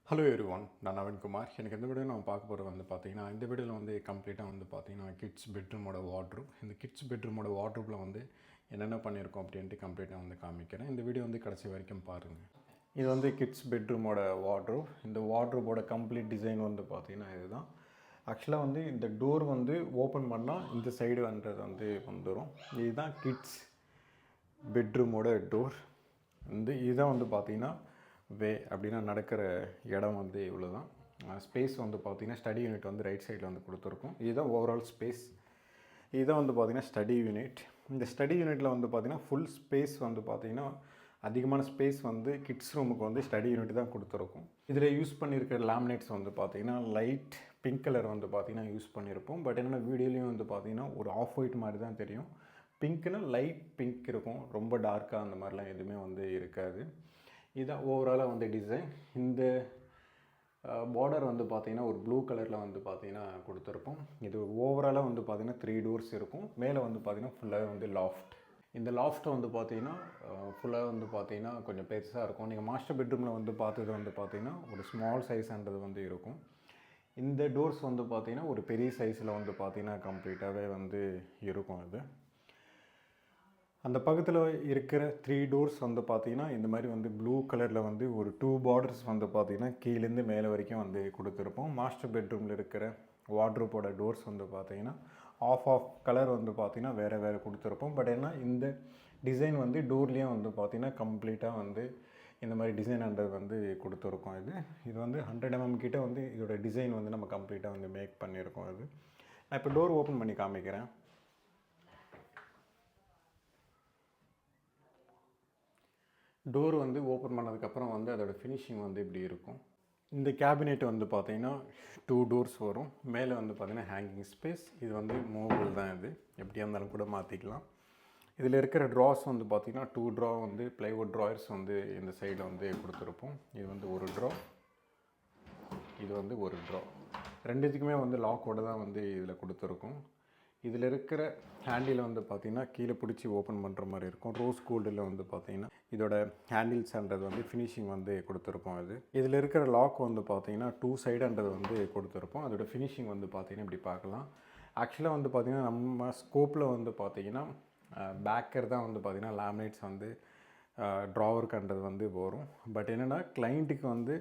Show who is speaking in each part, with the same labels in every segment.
Speaker 1: Hello everyone, நான் நவீன்குமார். எனக்கு இந்த வீடியோ நம்ம பார்க்க போகிறது பார்த்தீங்கன்னா, இந்த வீடியோவில் கம்ப்ளீட்டாக பார்த்தீங்கன்னா கிட்ஸ் பெட்ரூமோட வார்ட்ரூப். இந்த கிட்ஸ் பெட்ரூமோட வார்ட்ரூப்பில் என்னென்ன பண்ணியிருக்கோம் அப்படின்ட்டு கம்ப்ளீட்டாக காமிக்கிறேன். இந்த வீடியோ கடைசி வரைக்கும் பாருங்கள். இது கிட்ஸ் பெட்ரூமோட வார்ட்ரூப். இந்த வார்ட்ரூப்போட கம்ப்ளீட் டிசைன் பார்த்தீங்கன்னா இதுதான். ஆக்சுவலாக இந்த டோர் ஓப்பன் பண்ணால் இந்த சைடு வந்துடும். இதுதான் கிட்ஸ் பெட்ரூமோட டோர். இதுதான் பார்த்தீங்கன்னா வே அப்படின்னா நடக்கிற இடம் இவ்வளோ தான். ஸ்பேஸ் பார்த்தீங்கன்னா ஸ்டடி யூனிட் ரைட் சைடில் கொடுத்துருக்கும். இதுதான் ஓவரால் ஸ்பேஸ். இதுதான் பார்த்தீங்கன்னா ஸ்டடி யூனிட். இந்த ஸ்டடி யூனிட்டில் பார்த்தீங்கன்னா ஃபுல் ஸ்பேஸ் பார்த்தீங்கன்னா அதிகமான ஸ்பேஸ் கிட்ஸ் ரூமுக்கு ஸ்டடி யூனிட் தான் கொடுத்துருக்கும். இதில் யூஸ் பண்ணியிருக்கிற லேமினேட்ஸ் பார்த்தீங்கன்னா லைட் பிங்க் கலர் பார்த்தீங்கன்னா யூஸ் பண்ணியிருப்போம். பட் என்னென்னா வீடியோலையும் பார்த்தீங்கன்னா ஒரு ஆஃப் ஒயிட் மாதிரி தான் தெரியும். பிங்க்னா லைட் பிங்க் இருக்கும், ரொம்ப டார்க்காக அந்த மாதிரிலாம் எதுவுமே இருக்காது. இதுதான் ஓவராலாக டிசைன். இந்த பார்டர் பார்த்தீங்கன்னா ஒரு ப்ளூ கலரில் பார்த்தீங்கன்னா கொடுத்துருப்போம். இது ஓவராலாக பார்த்தீங்கன்னா 3 டோர்ஸ் இருக்கும். மேலே பார்த்தீங்கன்னா ஃபுல்லாகவே லாஃப்ட். இந்த லாஃப்ட்டை பார்த்தீங்கன்னா ஃபுல்லாக பார்த்தீங்கன்னா கொஞ்சம் பெருசாக இருக்கும். நீங்கள் மாஸ்டர் பெட்ரூமில் பார்த்தது பார்த்தீங்கன்னா ஒரு ஸ்மால் சைஸ்ன்றது இருக்கும். இந்த டோர்ஸ் பார்த்தீங்கன்னா ஒரு பெரிய சைஸில் பார்த்தீங்கன்னா கம்ப்ளீட்டாகவே இருக்கும். இது அந்த பக்கத்தில் இருக்கிற 3 டோர்ஸ் பார்த்தீங்கன்னா இந்த மாதிரி ப்ளூ கலரில் ஒரு 2 பார்டர்ஸ் பார்த்தீங்கன்னா கீழேருந்து மேலே வரைக்கும் கொடுத்துருப்போம். மாஸ்டர் பெட்ரூமில் இருக்கிற வார்ட்ரோப்போட டோர்ஸ் பார்த்தீங்கன்னா ஆஃப் கலர் பார்த்தீங்கன்னா வேறு கொடுத்துருப்போம். பட் ஏன்னா இந்த டிசைன் டோர்லேயும் பார்த்தீங்கன்னா கம்ப்ளீட்டாக இந்த மாதிரி டிசைன்ன்றது கொடுத்துருக்கோம். இது 100 mm கிட்ட இதோட டிசைன் நம்ம கம்ப்ளீட்டாக மேக் பண்ணியிருக்கோம். நான் இப்போ டோர் ஓப்பன் பண்ணி காமிக்கிறேன். டோர் ஓப்பன் பண்ணதுக்கப்புறம் அதோட ஃபினிஷிங் இப்படி இருக்கும். இந்த கேபினெட் பார்த்தீங்கன்னா 2 டோர்ஸ் வரும். மேலே பார்த்தீங்கன்னா ஹேங்கிங் ஸ்பேஸ். இது மூவபிள் தான். இது எப்படியா இருந்தாலும் கூட மாற்றிக்கலாம். இதில் இருக்கிற ட்ராஸ் பார்த்தீங்கன்னா 2 ட்ரா ப்ளைவுட் ட்ராயர்ஸ் இந்த சைடில் கொடுத்துருப்போம். இது ஒரு ட்ரா, இது ஒரு ட்ரா. ரெண்டுத்துக்குமே லாக்கோடு தான் இதில் கொடுத்துருக்கும். இதில் இருக்கிற ஹேண்டில் பார்த்தீங்கன்னா கீழே பிடிச்சி ஓப்பன் பண்ணுற மாதிரி இருக்கும். ரோஸ் கோல்டில் பார்த்தீங்கன்னா இதோட ஹேண்டில்ஸ்ன்றது ஃபினிஷிங் கொடுத்துருப்போம். இதில் இருக்கிற லாக் பார்த்தீங்கன்னா 2 சைடுன்றது கொடுத்துருப்போம். அதோட ஃபினிஷிங் பார்த்தீங்கன்னா இப்படி பார்க்கலாம். ஆக்சுவலாக பார்த்தீங்கன்னா நம்ம ஸ்கோப்பில் பார்த்தீங்கன்னா பேக்கர் தான் பார்த்தீங்கன்னா லேமினேட்ஸ் ட்ராவருக்குன்றது வரும். பட் என்னென்னா கிளைண்ட்டுக்கு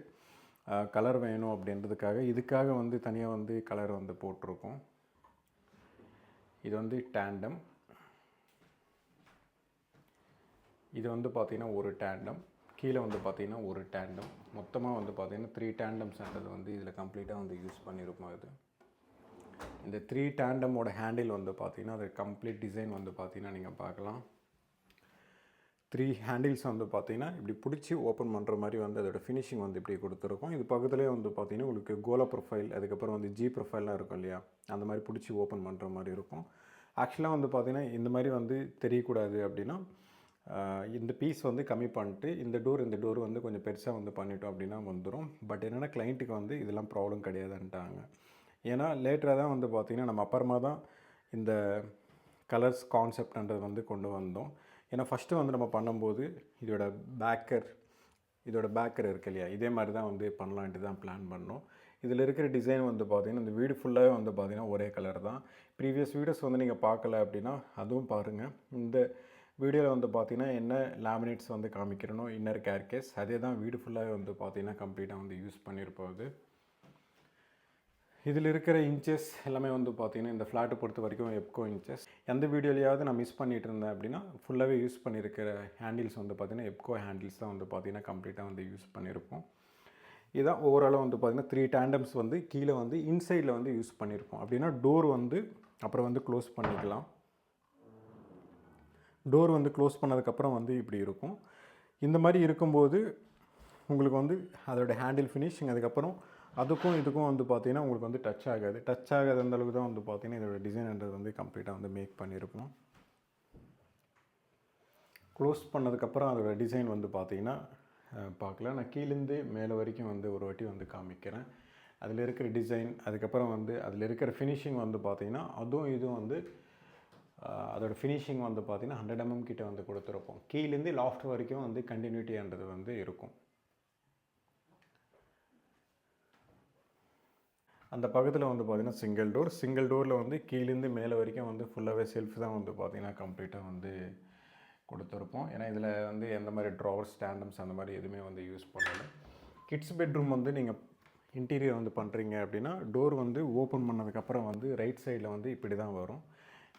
Speaker 1: கலர் வேணும் அப்படின்றதுக்காக இதுக்காக தனியாக கலர் போட்டிருக்கோம். இது டேண்டம். இது பார்த்தீங்கன்னா ஒரு டேண்டம். கீழே பார்த்தீங்கன்னா ஒரு டேண்டம். மொத்தமாக பார்த்தீங்கன்னா 3 டேண்டம்ஸ்ன்றது இதில் கம்ப்ளீட்டாக யூஸ் பண்ணியிருப்போம். இந்த 3 டேண்டமோட ஹேண்டில் பார்த்தீங்கன்னா அது கம்ப்ளீட் டிசைன் பார்த்தீங்கன்னா நீங்கள் பார்க்கலாம். 3 ஹேண்டில்ஸ் பார்த்தீங்கன்னா இப்படி பிடிச்சி ஓப்பன் பண்ணுற மாதிரி அதோட ஃபினிஷிங் இப்படி கொடுத்துருக்கோம். இது பக்கத்துலேயே பார்த்தீங்கன்னா உங்களுக்கு கோலா ப்ரொஃபைல், அதுக்கப்புறம் ஜி ப்ரொஃபைல்லாம் இருக்கும் இல்லையா, அந்த மாதிரி பிடிச்சி ஓப்பன் பண்ணுற மாதிரி இருக்கும். ஆக்சுவலாக பார்த்தீங்கன்னா இந்த மாதிரி தெரியக்கூடாது அப்படின்னா இந்த பீஸ் கம்மி பண்ணிட்டு இந்த டோர் கொஞ்சம் பெருசாக பண்ணிட்டோம் அப்படின்னா வந்துடும். பட் என்னென்னா கிளைண்ட்டுக்கு இதெல்லாம் ப்ராப்ளம் கிடையாதுன்ட்டாங்க. ஏன்னா லேட்டராக தான் பார்த்தீங்கன்னா நம்ம அப்புறமா தான் இந்த கலர்ஸ் கான்செப்ட்ன்றது கொண்டு வந்தோம். ஏன்னா ஃபஸ்ட்டு நம்ம பண்ணும்போது இதோட பேக்கர் இருக்கு இல்லையா, இதே மாதிரி தான் பண்ணலான்ட்டு தான் பிளான் பண்ணோம். இதில் இருக்கிற டிசைன் பார்த்திங்கன்னா இந்த வீடு ஃபுல்லாகவே பார்த்திங்கன்னா ஒரே கலர் தான். ப்ரீவியஸ் வீடியோஸ் நீங்கள் பார்க்கல அப்படின்னா அதுவும் பாருங்கள். இந்த வீடியோவில் பார்த்திங்கன்னா என்ன லேமினேட்ஸ் காமிக்கிறனோ இன்னர் கேர்கேஸ் அதே தான் வீடு ஃபுல்லாகவே பார்த்திங்கன்னா கம்ப்ளீட்டாக யூஸ் பண்ணியிருப்போம். இதில் இருக்கிற இன்ச்சஸ் எல்லாமே பார்த்திங்கன்னா இந்த ஃப்ளாட்டை பொறுத்த வரைக்கும் எப்கோ இன்ச்சஸ். எந்த வீடியோலையாவது நான் மிஸ் பண்ணிகிட்டு இருந்தேன் அப்படின்னா ஃபுல்லாகவே யூஸ் பண்ணியிருக்கிற ஹேண்டில்ஸ் பார்த்திங்கன்னா எப்கோ ஹேண்டில்ஸ் தான் பார்த்திங்கன்னா கம்ப்ளீட்டாக யூஸ் பண்ணியிருப்போம். இதுதான் ஓவராலாக பார்த்திங்கன்னா 3 டேண்டம்ஸ் கீழே இன்சைடில் யூஸ் பண்ணியிருப்போம். அப்படின்னா டோர் அப்புறம் க்ளோஸ் பண்ணிக்கலாம். டோர் க்ளோஸ் பண்ணதுக்கப்புறம் இப்படி இருக்கும். இந்த மாதிரி இருக்கும்போது உங்களுக்கு அதோட ஹேண்டில் ஃபினிஷிங் அதுக்கப்புறம் அதுக்கும் இதுக்கும் பார்த்திங்கன்னா உங்களுக்கு டச் ஆகாது. அந்தளவுக்கு தான் பார்த்திங்கன்னா இதோட டிசைன்ன்றது கம்ப்ளீட்டாக மேக் பண்ணியிருப்போம். க்ளோஸ் பண்ணதுக்கப்புறம் அதோட டிசைன் பார்த்திங்கன்னா பார்க்கலாம். நான் கீழேருந்து மேலே வரைக்கும் ஒரு வாட்டி காமிக்கிறேன். அதில் இருக்கிற டிசைன் அதுக்கப்புறம் அதில் இருக்கிற ஃபினிஷிங் பார்த்திங்கன்னா அதுவும் இதுவும் அதோட ஃபினிஷிங் பார்த்திங்கன்னா 100 mm கிட்ட கொடுத்துருப்போம். கீழேருந்து லாஃப்ட் வரைக்கும் கண்டினியூட்டின்றது இருக்கும். அந்த பக்கத்தில் வந்து பார்த்திங்கன்னா சிங்கிள் டோரில் வந்து கீழேருந்து மேலே வரைக்கும் வந்து ஃபுல்லாகவே செல்ஃப் தான் வந்து பார்த்திங்கன்னா கம்ப்ளீட்டாக வந்து கொடுத்துருப்போம். ஏன்னா இதில் வந்து எந்த மாதிரி ட்ராவர் ஸ்டாண்டம்ஸ் அந்த மாதிரி எதுவுமே வந்து யூஸ் பண்ணலை. கிட்ஸ் பெட்ரூம் வந்து நீங்கள் இன்டீரியர் வந்து பண்ணுறீங்க அப்படின்னா டோர் வந்து ஓப்பன் பண்ணதுக்கப்புறம் வந்து ரைட் சைடில் வந்து இப்படி தான் வரும்.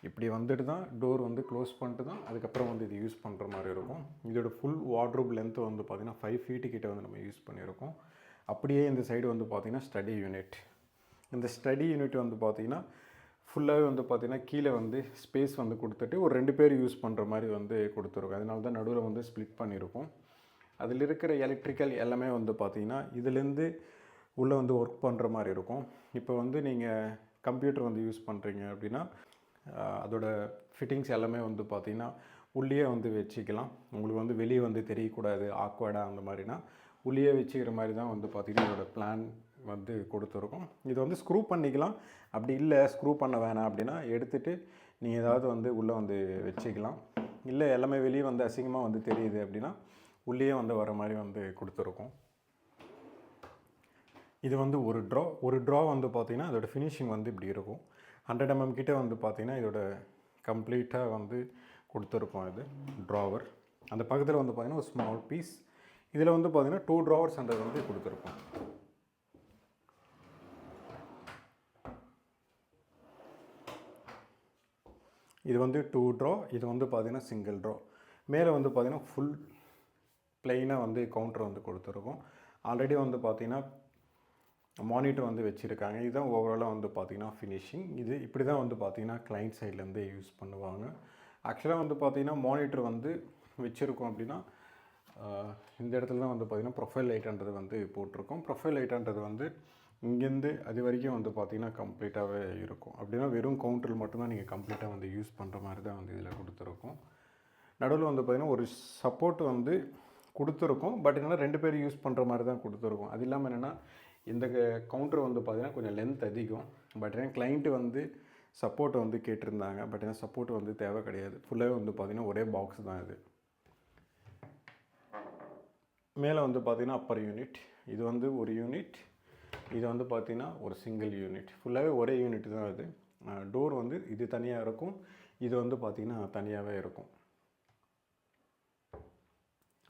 Speaker 1: இப்படி வந்துட்டு தான் டோர் வந்து க்ளோஸ் பண்ணிட்டு தான் அதுக்கப்புறம் வந்து இது யூஸ் பண்ணுற மாதிரி இருக்கும். இதோட ஃபுல் வார்ட்ரோப் லென்த்து வந்து பார்த்திங்கன்னா 5 ஃபீட்டு கிட்ட வந்து நம்ம யூஸ் பண்ணியிருக்கோம். அப்படியே இந்த சைடு வந்து பார்த்திங்கன்னா ஸ்டடி யூனிட். இந்த ஸ்டடி யூனிட் வந்து பார்த்திங்கன்னா ஃபுல்லாகவே வந்து பார்த்திங்கன்னா கீழே வந்து ஸ்பேஸ் வந்து கொடுத்துட்டு ஒரு 2 பேர் யூஸ் பண்ணுற மாதிரி வந்து கொடுத்துருக்கோம். அதனால தான் நடுவில் வந்து ஸ்ப்ளிட் பண்ணியிருக்கோம். அதில் இருக்கிற எலக்ட்ரிக்கல் எல்லாமே வந்து பார்த்திங்கன்னா இதுலேருந்து உள்ளே வந்து ஒர்க் பண்ணுற மாதிரி இருக்கும். இப்போ வந்து நீங்கள் கம்ப்யூட்டர் வந்து யூஸ் பண்ணுறீங்க அப்படின்னா அதோட ஃபிட்டிங்ஸ் எல்லாமே வந்து பார்த்திங்கன்னா உள்ளே வந்து வச்சுக்கலாம். உங்களுக்கு வந்து வெளியே வந்து தெரியக்கூடாது ஆக்வர்டாக அந்த மாதிரினா உள்ளே வச்சுக்கிற மாதிரி தான் வந்து பார்த்திங்கன்னா இதோட பிளான் வந்து கொடுத்துருக்கோம். இது வந்து ஸ்க்ரூ பண்ணிக்கலாம். அப்படி இல்லை ஸ்க்ரூ பண்ண வேணாம் அப்படின்னா எடுத்துகிட்டு நீங்கள் ஏதாவது வந்து உள்ளே வந்து வச்சுக்கலாம். இல்லை எல்லாமே வெளியே வந்து அசிங்கமாக வந்து தெரியுது அப்படின்னா உள்ளே வந்து வர மாதிரி வந்து கொடுத்துருக்கோம். இது வந்து ஒரு ட்ரா வந்து பார்த்திங்கன்னா அதோட ஃபினிஷிங் வந்து இப்படி இருக்கும். 100 mm கிட்டே வந்து பார்த்திங்கன்னா இதோட கம்ப்ளீட்டாக வந்து கொடுத்துருக்கோம். இது ட்ராவர். அந்த பக்கத்தில் வந்து பார்த்திங்கன்னா ஒரு ஸ்மால் பீஸ். இதில் வந்து பார்த்திங்கன்னா 2 ட்ராவர்ஸ் அந்த வந்து கொடுத்துருக்கோம். இது வந்து 2 ட்ரா, இது வந்து பார்த்திங்கன்னா சிங்கிள் ட்ரா. மேலே வந்து பார்த்திங்கன்னா ஃபுல் ப்ளைனாக வந்து கவுண்டர் வந்து கொடுத்துருக்கோம். ஆல்ரெடி வந்து பார்த்திங்கன்னா மானிட்டர் வந்து வச்சுருக்காங்க. இதுதான் ஓவராலாக வந்து பார்த்திங்கன்னா ஃபினிஷிங். இது இப்படி தான் வந்து பார்த்திங்கன்னா கிளைண்ட் சைட்லேருந்து யூஸ் பண்ணுவாங்க. ஆக்சுவலாக வந்து பார்த்திங்கன்னா மானிட்டர் வந்து வச்சுருக்கோம் அப்படின்னா இந்த இடத்துல தான் வந்து பார்த்திங்கன்னா ப்ரொஃபைல் லைட்டுன்றது வந்து போட்டிருக்கோம். ப்ரொஃபைல் லைட்டுன்றது வந்து இங்கேருந்து அது வரைக்கும் வந்து பார்த்திங்கன்னா கம்ப்ளீட்டாகவே இருக்கும். அப்படின்னா வெறும் கவுண்டரில் மட்டும்தான் நீங்கள் கம்ப்ளீட்டாக வந்து யூஸ் பண்ணுற மாதிரி தான் வந்து இதில் கொடுத்துருக்கோம். நடுவில் வந்து பார்த்திங்கன்னா ஒரு சப்போர்ட் வந்து கொடுத்துருக்கோம். பட் என்னென்னா 2 பேர் யூஸ் பண்ணுற மாதிரி தான் கொடுத்துருக்கோம். அது இல்லாமல் என்னென்னா இந்த கவுண்டர் வந்து பார்த்திங்கன்னா கொஞ்சம் லென்த் அதிகம். பட் ஏன்னா கிளைண்ட்டு வந்து சப்போர்ட் வந்து கேட்டிருந்தாங்க. பட் ஏன்னா சப்போர்ட் வந்து தேவை கிடையாது. ஃபுல்லாகவே வந்து பார்த்திங்கன்னா ஒரே பாக்ஸ் தான் இது. மேலே வந்து பார்த்திங்கன்னா அப்பர் யூனிட். இது வந்து ஒரு யூனிட். இது வந்து பார்த்திங்கன்னா ஒரு சிங்கிள் யூனிட். ஃபுல்லாகவே ஒரே யூனிட் தான் இது. டோர் வந்து இது தனியாக இருக்கும். இது வந்து பார்த்திங்கன்னா தனியாகவே இருக்கும்.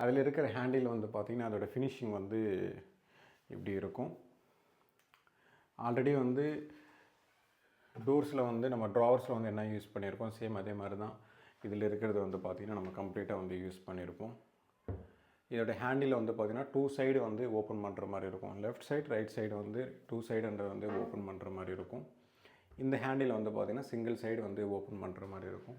Speaker 1: அதில் இருக்கிற ஹேண்டில் வந்து பார்த்திங்கன்னா அதோடய ஃபினிஷிங் வந்து இப்படி இருக்கும். ஆல்ரெடி வந்து டோர்ஸில் வந்து நம்ம ட்ராவர்ஸில் வந்து என்ன யூஸ் பண்ணியிருக்கோம் சேம் அதே மாதிரி தான் இதில் இருக்கிறது வந்து பார்த்திங்கன்னா நம்ம கம்ப்ளீட்டாக வந்து யூஸ் பண்ணியிருப்போம். இதோட ஹேண்டில் வந்து பார்த்திங்கன்னா 2 சைடு வந்து ஓப்பன் பண்ணுற மாதிரி இருக்கும். லெஃப்ட் சைடு ரைட் சைடு வந்து 2 சைடுன்றது வந்து ஓப்பன் பண்ணுற மாதிரி இருக்கும். இந்த ஹேண்டில் வந்து பார்த்திங்கன்னா சிங்கிள் சைடு வந்து ஓப்பன் பண்ணுற மாதிரி இருக்கும்.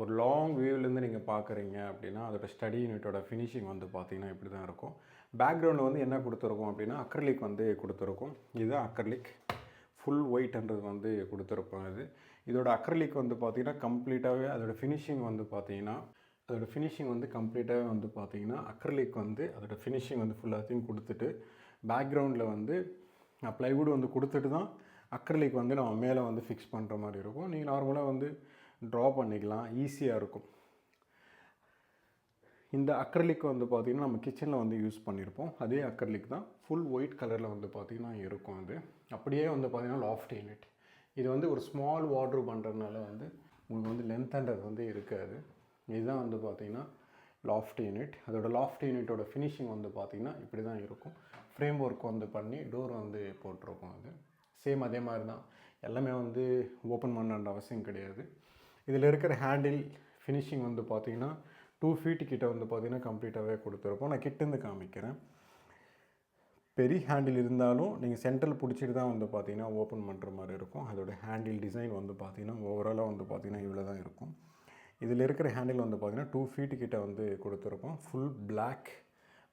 Speaker 1: ஒரு லாங் வியூவிலேருந்து நீங்கள் பார்க்குறீங்க அப்படின்னா அதோட ஸ்டடி யூனிட்டோட ஃபினிஷிங் வந்து பார்த்திங்கன்னா இப்படி தான் இருக்கும். பேக்ரவுண்டில் வந்து என்ன கொடுத்துருக்கோம் அப்படின்னா அக்ரிலிக் வந்து கொடுத்துருக்கோம். இதுதான் அக்ரிலிக். ஃபுல் ஒயிட்ன்றது வந்து கொடுத்துருப்போம். இதோட அக்ரிலிக் வந்து பார்த்திங்கன்னா கம்ப்ளீட்டாகவே அதோடய ஃபினிஷிங் வந்து பார்த்திங்கன்னா கம்ப்ளீட்டாகவே வந்து பார்த்திங்கன்னா அக்ரிலிக் வந்து அதோடய ஃபினிஷிங் வந்து ஃபுல்லாத்தையும் கொடுத்துட்டு பேக்ரவுண்டில் வந்து ப்ளைவுட் வந்து கொடுத்துட்டு தான் அக்ரிலிக் வந்து நம்ம மேலே வந்து ஃபிக்ஸ் பண்ணுற மாதிரி இருக்கும். நீங்கள் நார்மலாக வந்து ட்ரா பண்ணிக்கலாம், ஈஸியாக இருக்கும். இந்த அக்ரிலிக் வந்து பார்த்திங்கன்னா நம்ம கிச்சனில் வந்து யூஸ் பண்ணியிருப்போம். அதே அக்ரிலிக் தான் ஃபுல் ஒயிட் கலரில் வந்து பார்த்திங்கன்னா இருக்கும். அது அப்படியே வந்து பார்த்திங்கன்னா லாஃப்ட் யூனிட். இது வந்து ஒரு ஸ்மால் வார்ட்ரோப் பண்ணுறதுனால வந்து உங்களுக்கு வந்து லென்த்ன்றது வந்து இருக்காது. இதுதான் வந்து பார்த்திங்கன்னா லாஃப்ட் யூனிட். அதோட லாஃப்ட் யூனிட்டோட ஃபினிஷிங் வந்து பார்த்திங்கன்னா இப்படி தான் இருக்கும். ஃப்ரேம் ஒர்க் வந்து பண்ணி டோர் வந்து போட்டிருக்கோம். அது சேம் அதே மாதிரி தான். எல்லாமே வந்து ஓப்பன் பண்ணுற அவசியம் கிடையாது. இதில் இருக்கிற ஹேண்டில் ஃபினிஷிங் வந்து பார்த்திங்கன்னா 2 ஃபீட்டு கிட்ட வந்து பார்த்திங்கன்னா கம்ப்ளீட்டாகவே கொடுத்துருப்போம். நான் கிட்டேருந்து காமிக்கிறேன். பெரிய ஹேண்டில் இருந்தாலும் நீங்கள் சென்ட்ரல் பிடிச்சிட்டு தான் வந்து பார்த்திங்கன்னா ஓப்பன் பண்ணுற மாதிரி இருக்கும். அதோடய ஹேண்டில் டிசைன் வந்து பார்த்திங்கன்னா ஓவராலாக வந்து பார்த்திங்கன்னா இவ்வளோ தான் இருக்கும். இதில் இருக்கிற ஹேண்டில் வந்து பார்த்திங்கன்னா 2 ஃபீட்டு கிட்ட வந்து கொடுத்துருப்போம். ஃபுல் பிளாக்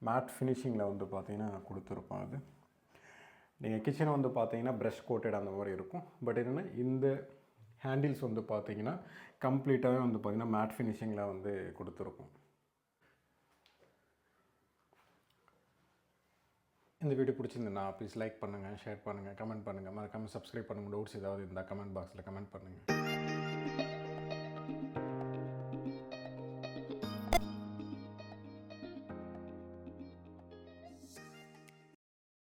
Speaker 1: மேட் ஃபினிஷிங்கில் வந்து பார்த்திங்கன்னா கொடுத்துருப்போம். அது நீங்கள் கிச்சனை வந்து பார்த்திங்கன்னா ப்ரஷ் கோட்டட் அந்த மாதிரி இருக்கும். பட் என்னென்னா இந்த ஹேண்டில்ஸ் வந்து பார்த்திங்கன்னா கம்ப்ளீட்டாகவே வந்து பார்த்திங்கன்னா மேட் ஃபினிஷிங்கில் வந்து கொடுத்துருக்கும். இந்த வீடியோ பிடிச்சிருந்தேன்னா ப்ளீஸ் லைக் பண்ணுங்கள், ஷேர் பண்ணுங்கள், கமெண்ட் பண்ணுங்கள், மறக்காமல் சப்ஸ்கிரைப் பண்ணுங்கள். டவுட்ஸ் ஏதாவது இருந்தால் கமெண்ட் பாக்ஸில் கமெண்ட் பண்ணுங்கள்.